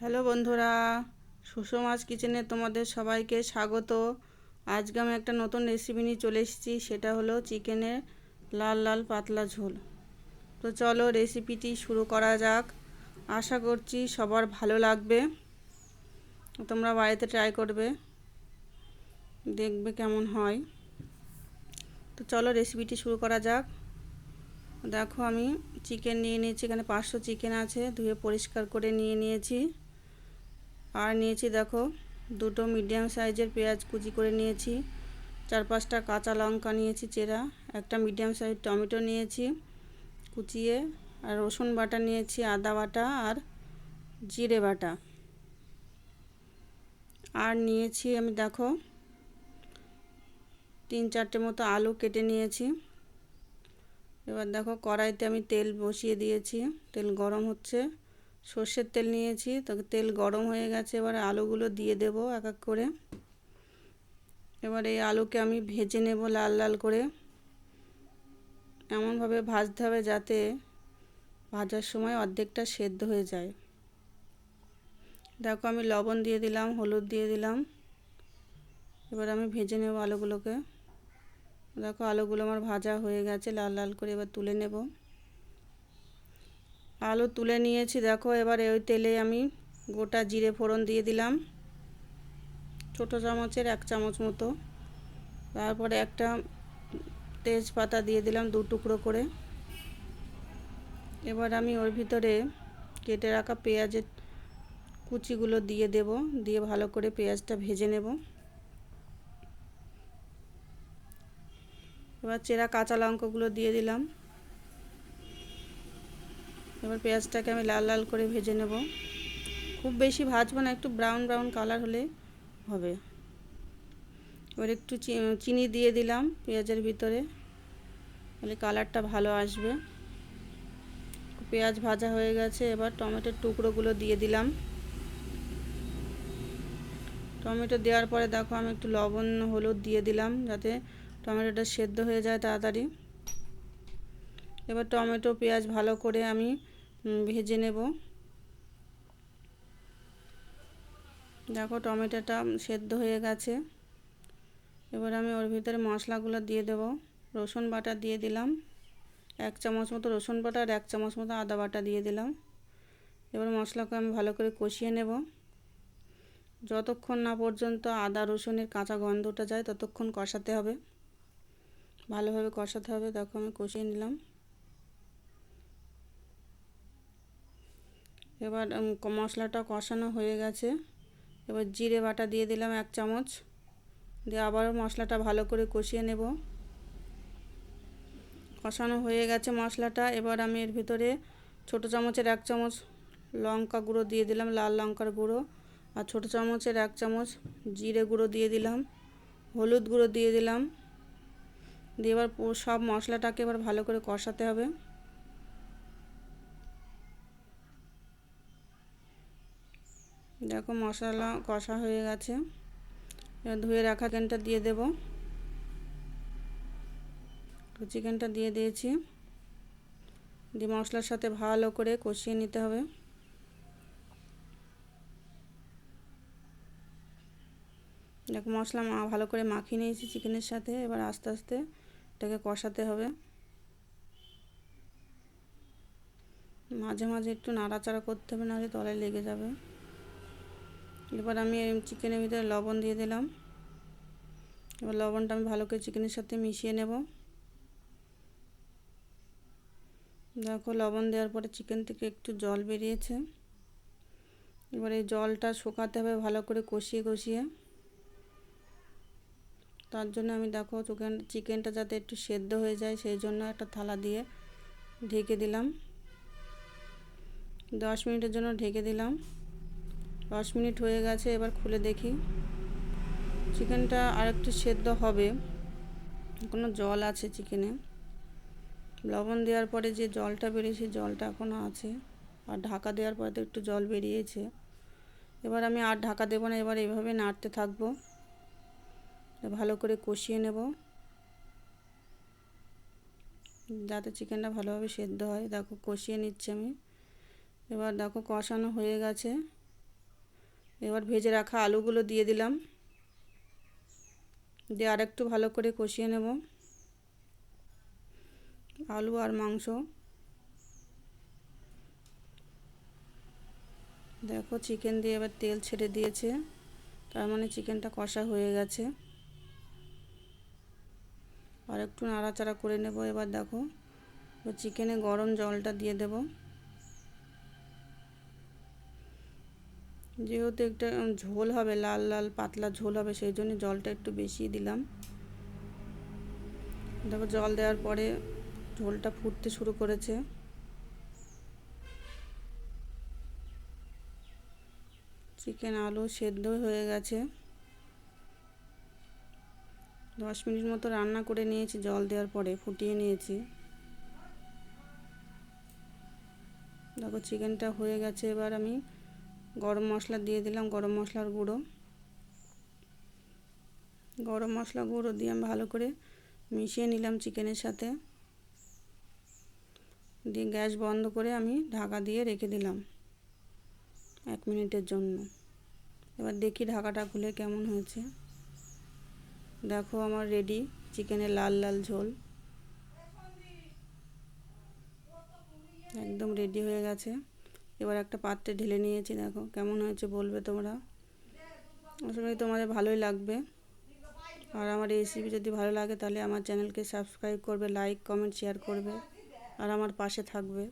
Hello বন্ধুরা, সুষমাস কিচেনে তোমাদের সবাইকে স্বাগত। আজকে আমি একটা নতুন রেসিপি নিয়ে চলে এসেছি, সেটা হলো চিকেনের লাল লাল পাতলা ঝোল। তো চলো রেসিপিটি শুরু করা যাক। আশা করছি সবার ভালো লাগবে, তোমরা বাড়িতে ট্রাই করবে, দেখবে কেমন হয়। তো চলো রেসিপিটি শুরু করা যাক। দেখো আমি চিকেন নিয়ে নিয়েছি, এখানে 500 চিকেন আছে, ধুয়ে পরিষ্কার করে নিয়ে নিয়েছি। আর নিয়েছি দেখো দুটো মিডিয়াম সাইজের পেঁয়াজ কুচি করে নিয়েছি, 4-5টা কাঁচা লঙ্কা নিয়েছি চেরা, একটা মিডিয়াম সাইজ টমেটো নিয়েছি কুচিয়ে, আর রসুন বাটা নিয়েছি, আদা বাটা আর জিরে বাটা। আর নিয়েছি আমি দেখো 3-4টে মতো আলু কেটে নিয়েছি। এবার দেখো কড়াইতে আমি তেল বসিয়ে দিয়েছি, তেল গরম হচ্ছে, সর্ষের তেল নিয়েছি, তো তেল গরম হয়ে গেছে। এবার আলুগুলো দিয়ে দেব এক এক করে। এবার এই আলুকে আমি ভেজে নেব লাল লাল করে, এমনভাবে ভাজতে হবে যাতে ভাজার সময় অর্ধেকটা সেদ্ধ হয়ে যায়। দেখো আমি লবণ দিয়ে দিলাম, হলুদ দিয়ে দিলাম। এবার আমি ভেজে নেব আলুগুলোকে। দেখো আলুগুলো আমার ভাজা হয়ে গেছে লাল লাল করে, এবার তুলে নেব। আলু তুলে নিয়েছি দেখো। এবার ওই তেলে আমি গোটা জিরে ফোড়ন দিয়ে দিলাম, ছোটো চামচের 1 চামচ মতো। তারপরে একটা তেজপাতা দিয়ে দিলাম 2 টুকরো করে। এবার আমি ওর ভিতরে কেটে রাখা পেঁয়াজের কুচিগুলো দিয়ে দেব, দিয়ে ভালো করে পেঁয়াজটা ভেজে নেব। এবার চেরা কাঁচা লঙ্কাগুলো দিয়ে দিলাম। এবার পেঁয়াজটাকে আমি লাল লাল করে ভেজে নেব, খুব বেশি ভাজবো না, একটু ব্রাউন ব্রাউন কালার হলে হবে। এবার একটু চিনি দিয়ে দিলাম পেঁয়াজের ভিতরে, তাহলে কালারটা ভালো আসবে। পেঁয়াজ ভাজা হয়ে গেছে, এবার টমেটোর টুকরোগুলো দিয়ে দিলাম। টমেটো দেওয়ার পরে দেখো আমি একটু লবণ হলুদ দিয়ে দিলাম, যাতে টমেটোটা সেদ্ধ হয়ে যায় তাড়াতাড়ি। এবার টমেটো পেঁয়াজ ভালো করে আমি ভেজে নেব। দেখো টমেটোটা সেদ্ধ হয়ে গেছে। এবার আমি ওর ভিতরে মশলাগুলো দিয়ে দেব। রসুন বাটা দিয়ে দিলাম 1 চামচ মতো, রসুন বাটা আর 1 চামচ মতো আদা বাটা দিয়ে দিলাম। এবার মশলাকে আমি ভালো করে কষিয়ে নেব, যতক্ষণ না পর্যন্ত আদা রসুনের কাঁচা গন্ধটা যায় ততক্ষণ কষাতে হবে, ভালোভাবে কষাতে হবে। দেখো আমি কষিয়ে নিলাম। এবার মশলাটা কষানো হয়ে গেছে। এবার জিরে বাটা দিয়ে দিলাম 1 চামচ, দিয়ে আবারও মশলাটা ভালো করে কষিয়ে নেব। কষানো হয়ে গেছে মশলাটা। এবার আমি এর ভিতরে ছোটো চামচের 1 চামচ লঙ্কা গুঁড়ো দিয়ে দিলাম, লাল লঙ্কার গুঁড়ো, আর ছোটো চামচের 1 চামচ জিরে গুঁড়ো দিয়ে দিলাম, হলুদ গুঁড়ো দিয়ে দিলাম। দিয়ে এবার সব মশলাটাকে এবার ভালো করে কষাতে হবে। দেখো মশলা কষা হয়ে গেছে। এবার ধুয়ে রাখা চিকেনটা দিয়ে দেব। চিকেনটা দিয়ে দিয়েছি, দিয়ে মশলার সাথে ভালো করে কষিয়ে নিতে হবে। দেখো মশলা ভালো করে মাখিয়ে নিয়েছি চিকেনের সাথে। এবার আস্তে আস্তে এটাকে কষাতে হবে, মাঝে মাঝে একটু নাড়াচাড়া করতে হবে, নাহলে তলায় লেগে যাবে। এবার আমি চিকেনের ভিতরে লবণ দিয়ে দিলাম। এবার লবণটা আমি ভালো করে চিকেনের সাথে মিশিয়ে নেব। দেখো লবণ দেওয়ার পরে চিকেন থেকে একটু জল বেরিয়েছে। এবার এই জলটা শুকাতে হবে ভালো করে কষিয়ে কষিয়ে। তার জন্য আমি দেখো চিকেনটা যাতে একটু সেদ্ধ হয়ে যায়, সেই জন্য একটা থালা দিয়ে ঢেকে দিলাম। 10 মিনিটের জন্য ঢেকে দিলাম। 10 মিনিট হয়ে গেছে, এবার খুলে দেখি। চিকেনটা আরেকটু সেদ্ধ হবে, কোনো জল আছে চিকেনে। লবণ দেওয়ার পরে যে জলটা বেরিয়েছে জলটা এখনও আছে, আর ঢাকা দেওয়ার পরে তো একটু জল বেরিয়েছে। এবার আমি আর ঢাকা দেবো না, এবার এভাবে নাড়তে থাকবো, ভালো করে কষিয়ে নেব যাতে চিকেনটা ভালোভাবে সেদ্ধ হয়। দেখো কষিয়ে নিচ্ছি আমি। এবার দেখো কষানো হয়ে গেছে। এবার ভেজে রাখা আলুগুলো দিয়ে দিলাম, দিয়ে আরেকটু ভালো করে কষিয়ে নেব আলু আর মাংস। দেখো চিকেন দিয়ে এবার তেল ছেড়ে দিয়েছে, তার মানে চিকেনটা কষা হয়ে গেছে। আর একটু নাড়াচাড়া করে নেব। এবার দেখো চিকেনে গরম জলটা দিয়ে দেব, যেহেতু একটা ঝোল হবে, লাল লাল পাতলা ঝোল হবে, সেই জন্য জলটা একটু বেশি দিলাম। দেখো জল দেওয়ার পরে ঝোলটা ফুটতে শুরু করেছে। চিকেন আলু সেদ্ধ হয়ে গেছে। 10 মিনিট মতো রান্না করে নিয়েছি, জল দেওয়ার পরে ফুটিয়ে নিয়েছি। দেখো চিকেনটা হয়ে গেছে। এবার আমি গরম মশলা দিয়ে দিলাম, গরম মশলার গুঁড়ো। গরম মশলা গুঁড়ো দিয়ে আমি ভালো করে মিশিয়ে নিলাম চিকেনের সাথে, দিয়ে গ্যাস বন্ধ করে আমি ঢাকা দিয়ে রেখে দিলাম 1 মিনিটের জন্য। এবার দেখি ঢাকাটা খুলে কেমন হয়েছে। দেখো আমার রেডি চিকেনের লাল লাল ঝোল, একদম রেডি হয়ে গেছে। এবার একটা পাত্রে ঢেলে নিয়েছি, দেখো কেমন হয়েছে বলবে তোমরা। আশা করি তোমাদের ভালোই লাগবে। আর আমার রেসিপি যদি ভালো লাগে তাহলে আমার চ্যানেলকে সাবস্ক্রাইব করবে, লাইক কমেন্ট শেয়ার করবে আর আমার পাশে থাকবে।